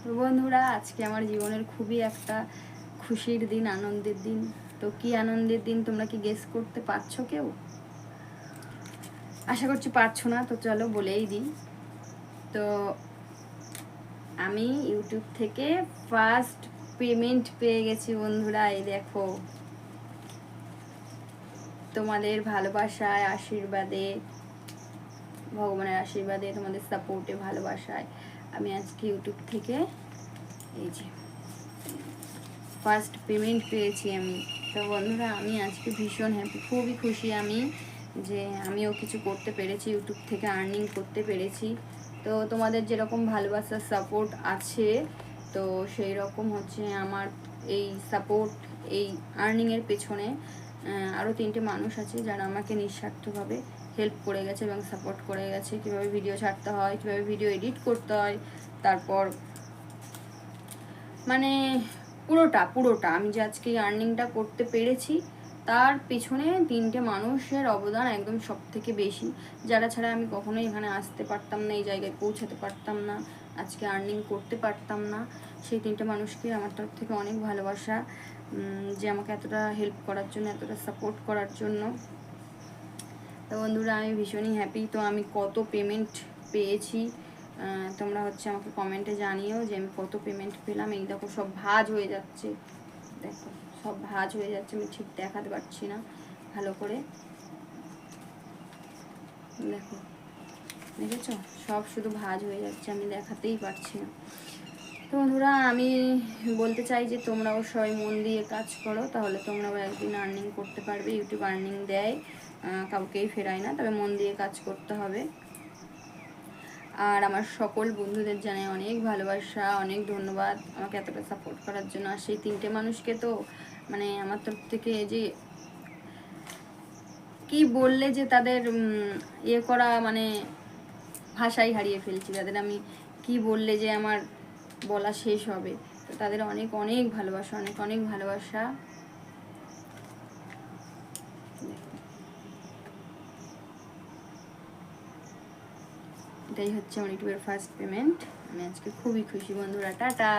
তো বন্ধুরা, আজকে আমার জীবনের খুবই একটা খুশির দিন, আনন্দের দিন। তো কি আনন্দের দিন তোমরা কি গেস করতে পারছো কেউ? আশা করছি পারছো না। তো চলো বলেই দিই। তো আমি ইউটিউব থেকে ফার্স্ট পেমেন্ট পেয়ে গেছি বন্ধুরা। এই দেখো, তোমাদের ভালোবাসায়, আশীর্বাদে, ভগবানের আশীর্বাদে, তোমাদের সাপোর্টে, ভালোবাসায় আমি আজকে ইউটিউব থেকে এই যে ফার্স্ট পেমেন্ট পেয়েছি আমি। তো বন্ধুরা, আমি আজকে ভীষণ হ্যাপি, খুবই খুশি আমি যে আমিও কিছু করতে পেরেছি, ইউটিউব থেকে আর্নিং করতে পেরেছি। তো তোমাদের যেরকম ভালোবাসার সাপোর্ট আছে, তো সেই রকম হচ্ছে আমার এই সাপোর্ট, এই আর্নিংয়ের পেছনে আরও 3টে মানুষ আছে যারা আমাকে নিঃস্বার্থভাবে হেল্প করে গেছে এবং সাপোর্ট করে গেছে, কীভাবে ভিডিও ছাড়তে হয়, কীভাবে ভিডিও এডিট করতে হয়, তারপর মানে পুরোটা আমি যে আজকে আর্নিংটা করতে পেরেছি তার পেছনে 3টে মানুষের অবদান একদম সব থেকে বেশি, যারা ছাড়া আমি কখনোই এখানে আসতে পারতাম না, এই জায়গায় পৌঁছাতে পারতাম না, আজকে আর্নিং করতে পারতাম না। সেই 3টে মানুষকে আমার তরফ থেকে অনেক ভালোবাসা, যে আমাকে এতটা হেল্প করার জন্য, এতটা সাপোর্ট করার জন্য। তো বন্ধুরা, আমি ভীষণই হ্যাপি। তো আমি কত পেমেন্ট পেয়েছি তোমরা হচ্ছে আমাকে কমেন্টে জানিও যে আমি কত পেমেন্ট পেলাম। এই দেখো, সব ভাঁজ হয়ে যাচ্ছে, দেখো সব ভাঁজ হয়ে যাচ্ছে, আমি ঠিক দেখাতে পারছি না ভালো করে। দেখো, দেখেছো, সব শুধু ভাঁজ হয়ে যাচ্ছে, আমি দেখাতেই পারছি না। তো বন্ধুরা, আমি বলতে চাই যে তোমরাও সবাই মন দিয়ে কাজ করো, তাহলে তোমরাও একদিন আর্নিং করতে পারবে। ইউটিউব আর্নিং দেয়, কাউকেই ফেরায় না, তবে মন দিয়ে কাজ করতে হবে। আর আমার সকল বন্ধুদের জানাই অনেক ভালোবাসা, অনেক ধন্যবাদ আমাকে এতটা সাপোর্ট করার জন্য। আর সেই 3টে মানুষকে তো মানে আমার তরফ থেকে যে কি বললে যে তাদের ইয়ে করা, মানে ভাষাই হারিয়ে ফেলছি, তাদের আমি কি বললে যে আমার বলা শেষ হবে। তো তাদের অনেক অনেক ভালোবাসা, অনেক অনেক ভালোবাসা। এটাই হচ্ছে আমার ইউটিউবের ফার্স্ট পেমেন্ট। আমি আজকে খুবই খুশি বন্ধুরা। টাটা।